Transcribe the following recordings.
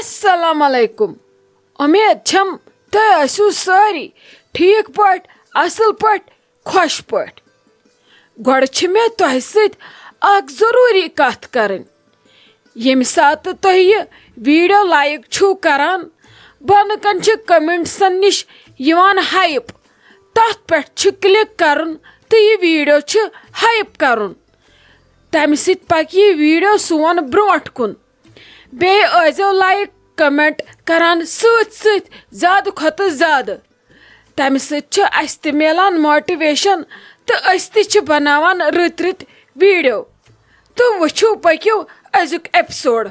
السلام علیکم امید چھم تُہۍ ٲسِو سٲری ٹھیٖک پٲٹھۍ اصل پٲٹھۍ خۄش پٲٹھۍ گۄڈٕ چھِ مےٚ تۄہہِ سۭتۍ اکھ ضروٗری کتھ کرٕنۍ ییٚمہِ ساتہٕ تُہۍ یہِ ویٖڈیو لایک چھِو کران بۄنہٕ کَنۍ چھِ کمنٹسن نِش یِوان ہایپ تتھ پٮ۪ٹھ چھُ کلک کرُن تہٕ یہِ ویٖڈیو چھُ ہایپ کرُن تمہِ سۭتۍ پکہِ یہِ ویٖڈیو سون برونٛٹھ کُن بیٚیہِ ٲسۍزیو لایک کمنٹ کران سۭتۍ سۭتۍ زیادٕ کھۄتہٕ زیادٕ تمہِ سۭتۍ چھُ اسہِ تہِ مِلان ماٹِویشن تہٕ أسۍ تہِ چھِ بناوان رٕتۍ رٕتۍ ویٖڈیو تہٕ وٕچھِو پٔکِو أزیُک ایپسوڈ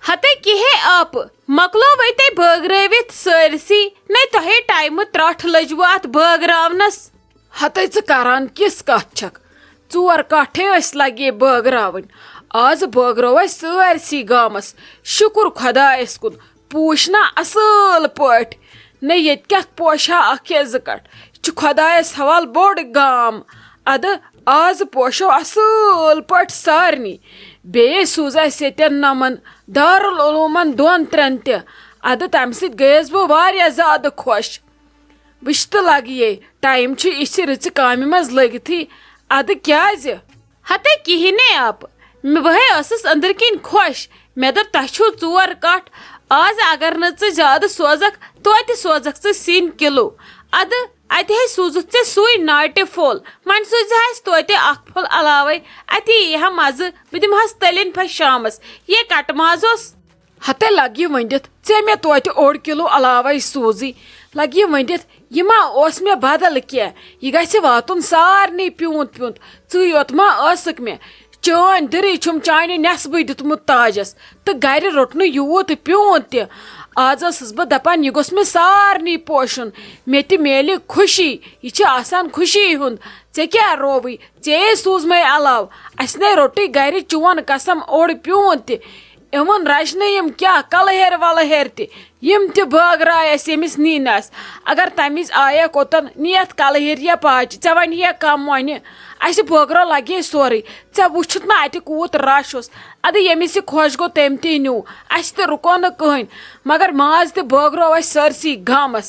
ہتے کِہے آپہٕ مۄکلووے تۄہہِ بٲگرٲوِتھ سٲرسٕے نے تۄہے ٹایمہٕ ترٛٹھ لٔجوٕ اتھ بٲگراونس ہتے ژٕ کران کِژھ کتھ چھکھ 4 کاٹھے ٲسۍ لگے بٲگراوٕنۍ آز بٲگرو اسہِ سٲرسٕے گامس شُکر خۄدایس کُن پوٗش نا اصل پٲٹھۍ نے ییٚتہِ کیٛاہ پوشہا اکھ یا 2 کٹھ یہِ چھُ خۄدایس حوال بوٚڑ گام ادٕ آز پوشو اصل پٲٹھۍ سارنٕے بیٚیہِ سوٗز اسہِ ییٚتٮ۪ن نمن دارالعلوٗمن 2-3 تہِ ادٕ تمہِ سۭتۍ گٔیس بہٕ واریاہ زیادٕ خۄش وٕچھ تہٕ لگیے ٹایم چھُ یِژھِ رٕژِ کامہِ منٛز لٔگتھٕے ادٕ کیٛازِ ہتے کِہیٖنۍ آپہٕ بہے ٲسٕس أنٛدرٕ کِنۍ خۄش مےٚ دوٚپ تۄہہِ چھُو 4 کٹھ آز اگر نہٕ ژٕ زیادٕ سوزکھ توتہِ سوزکھ ژٕ سِنۍ کِلوٗ ادٕ اتہِ ہے سوٗزُتھ ژےٚ سُے ناٹہِ پھوٚل وۄنۍ سوٗزِہا اسہِ توتہِ 1 پھوٚل علاوے اتی یی ہا مزٕ بہٕ دِمہس تٔلِنۍ پھش شامس یے کٹہٕ ماز اوس ہتے لگ یہِ ؤنِتھ ژےٚ مےٚ توتہِ 1 کِلوٗ علاوے سوٗزٕے لگ یہِ ؤنِتھ یہِ ما اوس مےٚ بدل کینٛہہ یہِ گژھِ واتُن سارنٕے پیوٗنت پیوٗنت ژٕے یوت ما ٲسٕکھ مےٚ چٲنۍ دِرٕے چھُم چانہِ نٮ۪صبٕے دیُتمُت تاجس تہٕ گرِ روٚٹ نہٕ یوٗت پیوٗنت تہِ آز ٲسٕس بہٕ دپان یہِ گوٚژھ مےٚ سارنٕے پوشُن مےٚ تہِ میلہِ خوشی یہِ چھِ آسان خوشی ہُنٛد ژےٚ کیٛاہ رووٕے ژےٚ سوٗزمَے علاوٕ اسہِ نے روٚٹٕے گرِ چون قسم اوٚڑ پیوٗنت تہِ اِوٕن رچنہٕ یِم کیٛاہ کلہٕ ولہٕ تہِ یِم تہِ بٲگراے اسہِ ییٚمِس نِنۍ آسہِ اگر تمہِ وِزِ آیکھ اوٚتن نِیَتھ کلہٕ یا پاچہِ ژےٚ ونہِ ہا کم وۄنہِ اسہِ بٲگرو لگے سورُے ژےٚ وٕچھُتھ نا اتہِ کوٗت رش اوس ادٕ ییٚمِس یہِ خۄش گوٚو تٔمۍ تی نیوٗ اسہِ تہِ رُکو نہٕ کٕہٕنۍ مگر ماز تہِ بٲگرو اسہِ سٲرسٕے گامس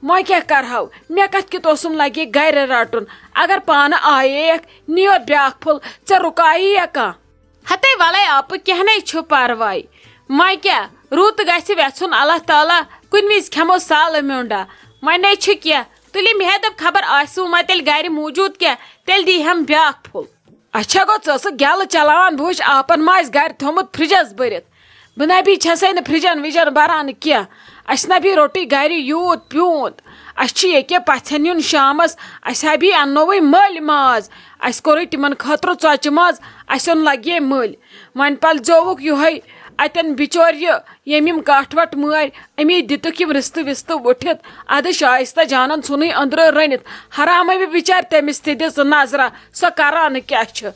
وۄنۍ کیٛاہ کرہو مےٚ کتھ کِتھ اوسُم لگے گرِ رٹُن اگر پانہٕ آییکھ نِیوتھ بیٛاکھ پھوٚل ژےٚ رُکایی یا کانٛہہ ہتے ولے آپہٕ کینٛہہ نے چھُ پرواے وۄنۍ کیٛاہ رُت گژھِ ویژھُن اللہ تعالیٰ کُنہِ وِزِ کھٮ۪مو سالہٕ میوٚنڈا وۄنۍ نے چھُ کینٛہہ تُلِم ہے دوٚپ خبر آسِوٕ ما تیٚلہِ گرِ موٗجوٗد کینٛہہ تیٚلہِ دیٖہَم بیٛاکھ پھوٚل اچھا گوٚو ژٕ ٲسٕکھ گٮ۪لہٕ چلاوان بہٕ وٕچھ آپن ما آسہِ گرِ تھوٚمُت فرجس بٔرِتھ بہٕ نبی چھسے نہٕ فرجن وِجن بران کینٛہہ اسہِ نبی روٚٹٕے گرِ یوٗت پیوٗنت اسہِ چھُ ییٚکیٛاہ پژھٮ۪ن یُن شامس اسہِ ہبی اننووٕے مٔلۍ ماز اسہِ کوٚرُے تِمن خٲطرٕ ژۄچہِ ماز اسہِ اوٚن لگے مٔلۍ وۄنۍ پلزیووُکھ یِہوے اتٮ۪ن بِچور ییٚمۍ یِم کٹھ وٹھ مٲرۍ امی دِتُکھ یِم رِستہٕ وِستہٕ وٕٹھِتھ ادٕ شایستہ جانن ژھُنٕے أنٛدرٕ رٔنِتھ حرامے بہٕ بِچارِ تٔمِس تہِ دِژ نظرا سۄ کران کیٛاہ چھِ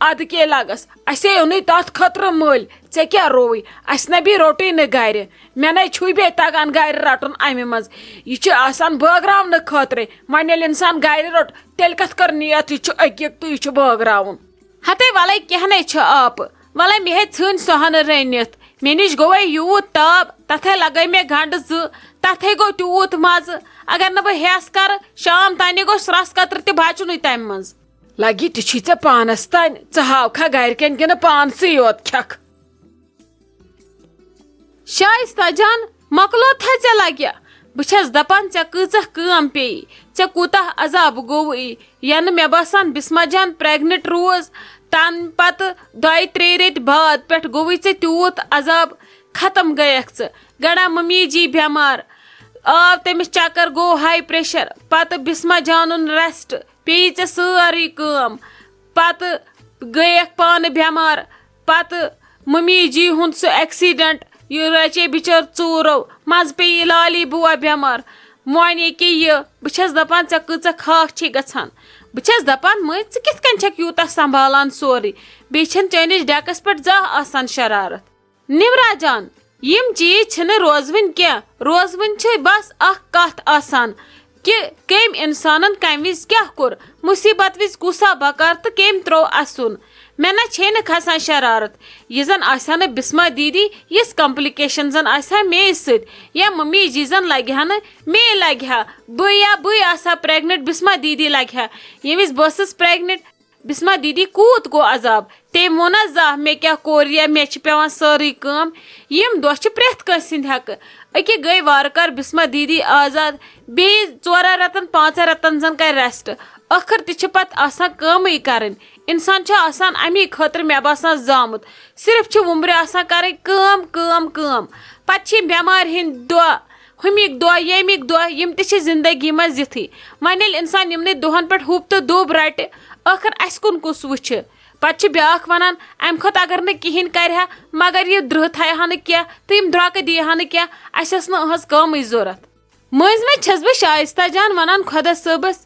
ادٕ کیٛاہ لگس اسے اوٚنُے تتھ خٲطرٕ مٔلۍ ژےٚ کیٛاہ رووٕے اسہِ نبی روٚٹٕے نہٕ گرِ مےٚ نے چھُے بیٚیہِ تگان گرِ رٹُن امہِ منٛز یہِ چھُ آسان بٲگراونہٕ خٲطرٕ وۄنۍ ییٚلہِ انسان گرِ روٚٹ تیٚلہِ کتھ کٔر نِیت یہِ چھُ عقیٖق تہٕ یہِ چھُ بٲگراوُن ہتے ولے کینٛہہ نے چھُ آپہٕ ولے مےٚ ہے ژھٕنۍ سۄہنہٕ رٔنِتھ مےٚ نِش گوٚوے یوٗت تاپ تتھے لگٲے مےٚ گنٛڈٕ 2 تتھے گوٚو تیوٗت مزٕ اگر نہٕ بہٕ ہٮ۪س کرٕ شام تانہِ گوٚژھ رس قطرٕ تہِ بچنُے تمہِ منٛز لگی تہِ چھُے ژےٚ پانس تانۍ ژٕ ہاوکھا گرِکٮ۪ن کِنہٕ پانسٕے یوت کھٮ۪کھ شایستہ جان مۄکلوتھا ژےٚ لگیا بہٕ چھس دپان ژےٚ کۭژاہ کٲم پیٚیی ژےٚ کوٗتاہ عذاب گوٚوُے ینہٕ مےٚ باسان بسما جان پریگنٹ روٗز تمہِ پتہٕ 2-3 رٮ۪تۍ بعد پٮ۪ٹھ گوٚوُے ژےٚ تیوٗت عذاب ختم گٔیکھ ژٕ گڑا ممی جی بٮ۪مار آو تٔمِس چکر گوٚو ہاے پریشر پتہٕ بسما جانُن ریسٹ پیٚیی ژےٚ سٲرٕے کٲم پتہٕ گٔیکھ پانہٕ بٮ۪مار پتہٕ ممی جی ہُنٛد سُہ ایکسیڈنٹ یہِ رچے بِچٲر ژوٗرو منٛزٕ پیٚیی لالی بُوا بٮ۪مار وۄنۍ ییٚکیٛاہ یہِ بہٕ چھس دپان ژےٚ کۭژاہ خاک چھے گژھان بہٕ چھس دپان مٔنٛزۍ ژٕ کِتھ کٔنۍ چھکھ یوٗتاہ سنبھالان سورُے بیٚیہِ چھنہٕ چٲنِس ڈیکس پٮ۪ٹھ زانٛہہ آسان شرارت نِورا جان یِم چیٖز چھِنہٕ روزوٕنۍ کینٛہہ روزوٕنۍ چھِ بس اکھ کتھ آسان کہ کم انسانن کم وز کیا کور مصیبت وز کسا بکار تو کم ترو اسن مے نہ چھے نہ کھسان شرارت یہ زن آسا نہ بسما دیدی یس کمپلکیشن زن آسا مے ست یا ممی جی زن لگہ ہا نہ مے لگہ ہا بہ آسا پریگنٹ بسما دیدی لگہ ہا یمس بہس پریگنٹ بسما دیدی کوت گو عذاب تم وونا زاہ مے کیا کور یا مے چھ پیوان ساری کام یم دہ چھ پریت کٲنٛسہِ ہٕنٛدۍ حقہٕ اکہ گٔے وارٕ کار بسما دیدی آزاد بیٚیہِ 4 رٮ۪تن 5 رٮ۪تن زن کر ریسٹ ٲخر تہِ چھِ پتہٕ آسان کٲمٕے کرٕنۍ انسان چھُ آسان امی خٲطرٕ مےٚ باسان زامُت صرف چھِ وُمبرِ آسان کرٕنۍ کٲم کٲم کٲم پتہٕ چھِ یِم بٮ۪مارِ ہٕنٛدۍ دۄہ ہُمِکۍ دۄہ ییٚمِکۍ دۄہ یِم تہِ چھِ زندگی منٛز یِتھٕے وۄنۍ ییٚلہِ انسان یِمنٕے دۄہن پٮ۪ٹھ ہُپ تہٕ دُب رٹہِ ٲخر اسہِ کُن کُس وٕچھِ پتہٕ چھِ بیٛاکھ ونان امہِ کھۄتہٕ اگر نہٕ کہیٖنۍ کرِ ہا مگر یہِ درٛہ تھایہِ ہا نہٕ کینٛہہ تہٕ یِم درٛۄکہٕ دی ہا نہٕ کینٛہہ اسہِ ٲس نہٕ أہٕنٛز کٲمٕے ضوٚرتھ مٔنٛزۍ مٔنٛزۍ چھس بہٕ شائستہ جان ونان خۄدا صٲبس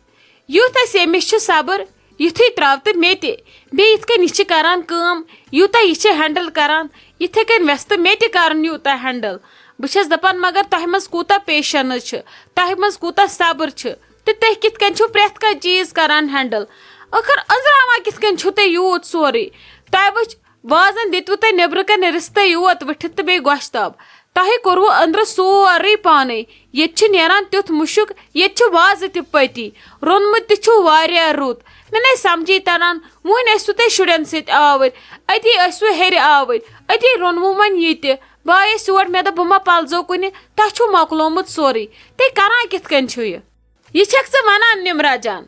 یُتھ اسہِ ییٚمِس چھُ صبر یُتھُے تراو تہٕ مےٚ تہِ بیٚیہِ یِتھ کٔنۍ یہِ چھِ کران کٲم یوٗتاہ یہِ چھِ ہینڈل کران یِتھے کٔنۍ ویٚژھ تہٕ مےٚ تہِ کرُن یوٗتاہ ہینڈل بہٕ چھس دپان مگر تۄہہِ منٛز کوٗتاہ پیشنٕس چھِ تۄہہِ منٛز کوٗتاہ صبر چھِ تہٕ تُہۍ کِتھ کٔنۍ چھِو پرٛٮ۪تھ کانٛہہ چیٖز کران ہینڈل ٲخر أنزراوان کِتھ کٔنۍ چھِو تُہۍ یوٗت سورُے تۄہہِ وٕچھ وازن دِتوٕ تۄہہِ نیٚبرٕ کَنۍ رِستَے یوت ؤٹھِتھ تہٕ بیٚیہِ گۄشتاب تۄہہِ کوٚروٕ أنٛدرٕ سورُے پانے ییٚتہِ چھُ نیران تیُتھ مُشُک ییٚتہِ چھُ وازٕ تہِ پٔتی روٚنمُت تہِ چھُو واریاہ رُت مےٚ نَے سمجھی تران وُنۍ ٲسوٕ تُہۍ شُرٮ۪ن سۭتۍ آوٕرۍ أتی ٲسوٕ ہیٚرِ آوٕرۍ أتی روٚنوٕ وۄنۍ یہِ تہِ بہٕ آیس یور مےٚ دوٚپ بہٕ ما پلزو کُنہِ تۄہہِ چھُو مۄکلومُت سورُے تُہۍ کران کِتھ کٔنۍ چھِو یہِ چھکھ ژٕ ونان نمرا جان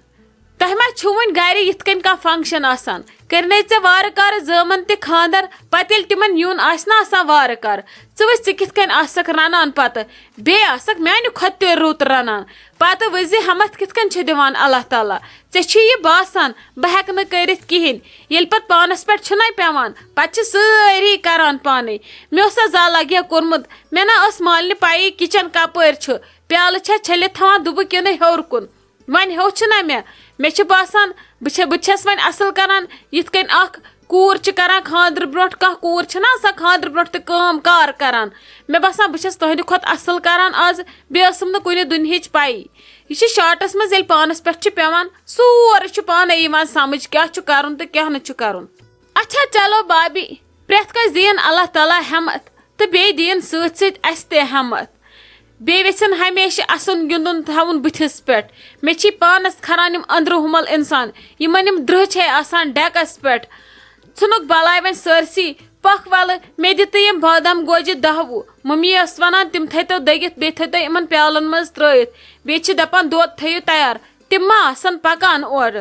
تۄہہِ ما چھُو وۄنۍ گرِ یِتھ کٔنۍ کانٛہہ فنکشن آسان کرنے ژےٚ وارٕ کارٕ زٲمن تہِ خاندر پتہٕ ییٚلہِ تِمن یُن آسہِ نہ آسان وارٕ کارٕ ژٕ وٕچھ ژٕ کِتھ کٔنۍ آسکھ رنان پتہٕ بیٚیہِ آسکھ میانہِ کھۄتہٕ تہِ رُت رنان پتہٕ وٕزِ ہمت کِتھ کٔنۍ چھِ دِوان اللہ تعالیٰ ژےٚ چھُے یہِ باسان بہٕ ہٮ۪کہٕ نہٕ کٔرِتھ کہیٖنۍ ییٚلہِ پتہٕ پانس پٮ۪ٹھ چھُنہ پیوان پتہٕ چھِ سٲری کران پانے مےٚ اوسا زال لگیا کوٚرمُت مےٚ نہ ٲس مالنہِ پایی کِچن کپٲرۍ چھُ پیالہٕ چھا چھٔلِتھ تھاوان دُبہٕ کِنہٕ ہیوٚر کُن وۄنۍ ہیوٚچھ نہ مےٚ چھُ باسان بہٕ چھس وۄنۍ اصل کران یِتھ کٔنۍ اکھ کوٗر چھِ کران خاندرٕ برونٛٹھ کانٛہہ کوٗر چھِ نہ آسان خاندرٕ برونٛٹھ تہِ کٲم کار کران مےٚ باسان بہٕ چھس تُہنٛدِ کھۄتہٕ اصل کران آز بیٚیہِ ٲسٕم نہٕ کُنہِ دُنہِچ پایی یہِ چھِ شاٹس منٛز ییٚلہِ پانس پٮ۪ٹھ چھُ پیوان سورُے چھُ پانے یِوان سمجھ کیٛاہ چھُ کرُن تہٕ کیٛاہ نہٕ چھُ کرُن اچھا چلو بابی پرٮ۪تھ کٲنٛسہِ دِیِن اللہ تعالیٰ ہٮ۪مت تہٕ بیٚیہِ دِیِن سۭتۍ سۭتۍ اسہِ تہِ ہٮ۪مت بیٚیہِ ویژھن ہمیشہِ اَسُن گِنٛدُن تھاوُن بٕتھِس پٮ۪ٹھ مےٚ چھی پانس کھران یِم أنٛدرٕ ہُمل اِنسان یِمن یِم درٛہ چھے آسان ڈٮ۪کس پٮ۪ٹھ ژھٕنُکھ بلاے وۄنۍ سٲرسٕے پکھ ولہٕ مےٚ دِ تہٕ یِم بادام گوجہِ 10 ممی ٲس ونان تِم تھٲیتو دٔگِتھ بیٚیہِ تھٲیتو یِمن پیالن منٛز ترٲیِتھ بیٚیہِ چھِ دپان دۄد تھٲیِو تیار تِم ما آسن پکان اورٕ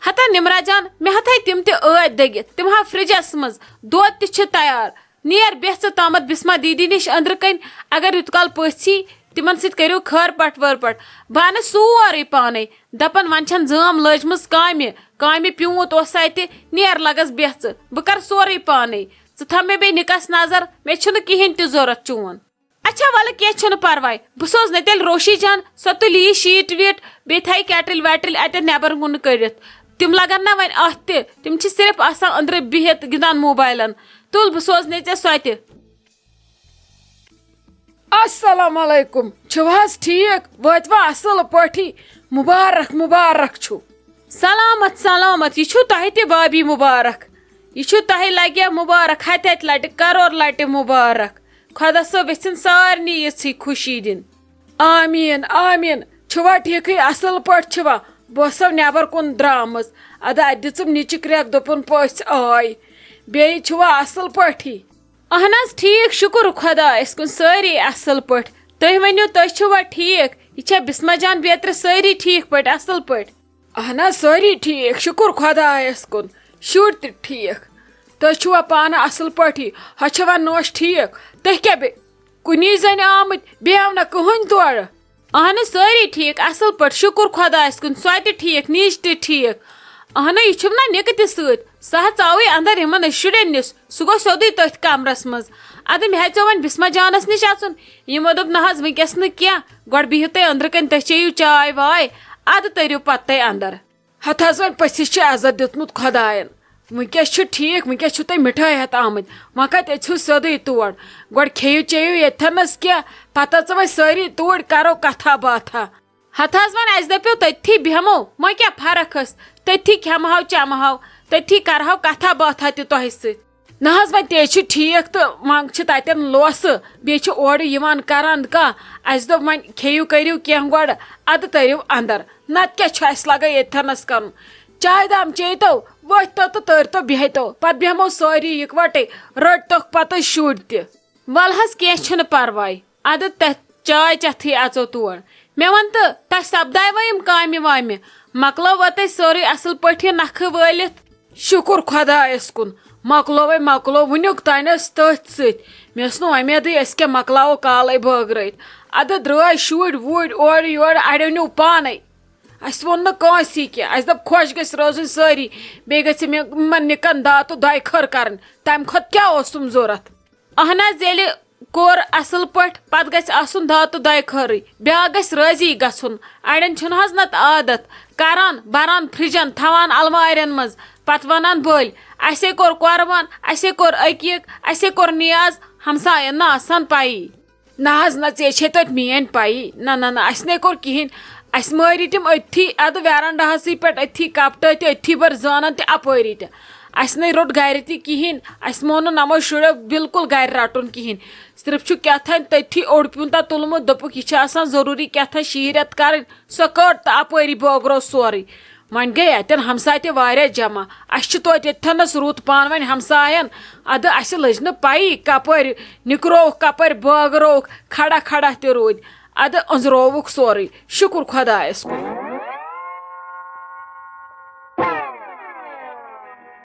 ہتا نمرا جان مےٚ ہا تھٲے تِم تہِ ٲدۍ دٔگِتھ تِم ہا فرجس منٛز دۄد تہِ چھُ تیار نیر بیٚہہ ژٕ تامتھ بسما دیدی نِش أنٛدرٕ کَنۍ اگر یوٗت کال پٔژھی تِمن سۭتۍ کٔرِو خٲر پٹ وٲر بہٕ انہٕ سورُے پانے دپان وۄنۍ چھنہٕ زٲم لٲجمٕژ کامہِ پیوٗنت اوس اتہِ نیر لگس بیٚہہ ژٕ بہٕ کرٕ سورُے پانے ژٕ تھاو مےٚ بیٚیہِ نِکس نظر مےٚ چھُنہٕ کہیٖنۍ تہِ ضوٚرتھ چون اچھا ولہٕ کینٛہہ چھُنہٕ پرواے بہٕ سوزنَے تیٚلہِ روشی جان سۄ تُلہِ یہِ شیٖٹ ویٖٹ بیٚیہِ تھایہِ کیٹٕلۍ ویٹٕلۍ اتٮ۪ن نٮ۪بر کُن کٔڑِتھ تِم لگن نہ وۄنۍ اتھ تہِ تِم چھِ صرف آسان أنٛدرٕ بِہِتھ گِنٛدان موبایلن تُل بہٕ سوزنَے ژےٚ سۄ تہِ السلام علیکم چھِو حظ ٹھیٖک وٲتوا اصل پٲٹھی مُبارک مُبارک چھُ سلامت سلامت یہِ چھُو تۄہہِ تہِ بابی مُبارک یہِ چھُ تۄہہِ لگیا مُبارک ہتہِ لٹہِ کرور لٹہِ مُبارک خۄدا صٲب یژھِن سارنٕے یِژھٕے خوشی دِنۍ آمیٖن آمیٖن چھُوا ٹھیٖکھٕے اصل پٲٹھۍ چھِوا بہٕ ٲسو نٮ۪بر کُن درامٕژ اَدٕ اَتہِ دِژٕم نِچہِ کرٛٮ۪کھ دوٚپُن پٔژھۍ آے بیٚیہِ چھِوا اصل پٲٹھی اہن حظ ٹھیٖک شُکُر خۄدایس کُن سٲری اصل پٲٹھۍ تُہۍ ؤنِو تُہۍ چھِوا ٹھیٖک یہِ چھا بسما جان بیترِ سٲری ٹھیٖک پٲٹھۍ اصل پٲٹھۍ اہن حظ سٲری ٹھیٖک شُکُر خۄدایس کُن شُرۍ تہِ ٹھیٖک تُہۍ چھِوا پانہٕ اصل پٲٹھی ہۄ چھوا نوش ٹھیٖک تُہۍ کیٛاہ بیٚیہِ کُنی زٔنۍ آمٕتۍ بیٚیہِ آو نہ کٕہٕنۍ تورٕ اہن حظ سٲری ٹھیٖک اصل پٲٹھۍ شُکُر خۄدایس کُن سۄ تہِ ٹھیٖک نِچ تہِ ٹھیٖک اہنُے یہِ چھُم نہ نِکہٕ تہِ سۭتۍ سُہ حظ ژاوٕے اندر یِمن شُرٮ۪ن نِش سُہ گوٚو سیوٚدُے تٔتھۍ کمرس منٛز ادٕ مےٚ ہیژیو وۄنۍ بسما جانس نِش اژُن یِمو دوٚپ نہ حظ ؤنکیٚس نہٕ کینٛہہ گۄڈٕ بِہِو تُہۍ أنٛدرٕ کَنۍ تُہۍ چیٚیِو چاے واے ادٕ تٔرِو پتہٕ تُہۍ اندر ہتھ حظ وۄنۍ پٔژھِس چھُ عزت دیُتمُت خۄداین ؤنکیٚس چھُ ٹھیٖک ؤنکیٚس چھُو تُہۍ مِٹھٲے ہٮ۪تھ آمٕتۍ وۄنۍ کتہِ أژِو سیوٚدُے تور گۄڈٕ کھیٚیِو چیٚیِو ییٚتھٮ۪نس کینٛہہ پتہٕ ژٕ وۄنۍ سٲری توٗرۍ کرو کتھا باتھا ہتھ حظ وۄنۍ اَسہِ دٔپیو تٔتھی بیٚہمو وۄنۍ کیٛاہ فرق ٲس تٔتھی کھٮ۪مہو چٮ۪مہو تٔتھی کرہو کتھا باتھا تہِ تۄہہِ سۭتۍ. نہ حظ وۄنۍ تے چھُ ٹھیٖک تہٕ وۄنۍ چھِ تتٮ۪ن لوسہٕ بیٚیہِ چھِ اورٕ یِوان کران کانٛہہ اَسہِ دوٚپ وۄنۍ کھیٚیِو کٔرِو کینٛہہ گۄڈٕ اَدٕ تٔرِو اندر نتہٕ کیٛاہ چھُ اَسہِ لگان ییٚتھٮ۪نس کرُن. چاے دام چیٚیتو ؤتھۍتو تہٕ تٔرۍتو بِہتو پتہٕ بیٚہمو سٲری اِکوٹے رٔٹۍتوکھ پتہٕ شُرۍ تہِ. ول حظ کینٛہہ چھُنہٕ پرواے ادٕ تتھ چاے چٮ۪تھٕے اژو تور. مےٚ ون تہٕ تۄہہِ سپداوٕ یِم کامہِ وامہِ مۄکلٲو تۄہہِ سورُے اصل پٲٹھۍ یہِ نکھٕ وٲلِتھ. شُکُر خۄدایس کُن مۄکلووے مۄکلو وُنیُک تانۍ ٲسۍ تٔتھۍ سۭتۍ مےٚ ٲس نہٕ وۄمیدٕے أسۍ کیٛاہ مۄکلاوو کالے بٲگرٲیِتھ. اَدٕ درٛاے شُرۍ وُرۍ اورٕ یورٕ اَڑیو نیوٗ پانے اَسہِ ووٚن نہٕ کٲنٛسی کینٛہہ اَسہِ دوٚپ خۄش گٔژھۍ روزٕنۍ سٲری بیٚیہِ گژھِ یِمن نِکن داتہٕ دۄیہِ خٲر کرٕنۍ تمہِ کھۄتہٕ کیٛاہ اوسُم ضوٚرتھ. اہن حظ ییٚلہِ کوٚر اصل پٲٹھۍ پتہٕ گژھِ آسُن داتہٕ دۄیہِ خٲرٕے بیٛاکھ گژھِ رٲضی گژھُن. اڑٮ۪ن چھُنہٕ حظ نتہٕ عادت کران بران فرجن تھاوان المارٮ۪ن منٛز پتہٕ ونان بٔلۍ اَسے کوٚر قۄربان اَسے کوٚر عقیٖق اَسے کوٚر نیاز ہمساین نہٕ آسان پایی. نہ حظ نہ ژےٚ چھے توتہِ میٲنۍ پایی نہ نہ نہ اَسہِ نے کوٚر کِہینۍ اَسہِ مٲری تِم أتھی اَدٕ ویرنڈاہسٕے پٮ۪ٹھ أتھی کپٹہٕ تہِ أتھی بٔر زٲنن تہِ اپٲری تہِ اَسہِ نے روٚٹ گرِ تہِ کِہینۍ اَسہِ مون نہٕ نمو شُرٮ۪و بالکل گرِ رٹُن کِہینۍ صرف چھُ کیٛاتھانۍ تٔتھی اوٚڑ پیوٗنتہ تُلمُت دوٚپُکھ یہِ چھِ آسان ضروٗری کیٛاتھانۍ 6 رٮ۪تھ کرٕنۍ سۄ کٔڑ تہٕ اپٲری بٲگرو سورُے. وۄنۍ گٔیے اتٮ۪ن ہمساے تہِ واریاہ جمع اَسہِ چھُ توتہِ ییٚتھٮ۪نس رُت پان وۄنۍ ہمساین اَدٕ اَسہِ لٔج نہٕ پایی کپٲرۍ نِکرووُکھ کپٲرۍ بٲگرووُکھ کھڑا کھڑا تہِ روٗدۍ اَدٕ أنٛزرووُکھ سورُے شُکُر خۄدایس کُن.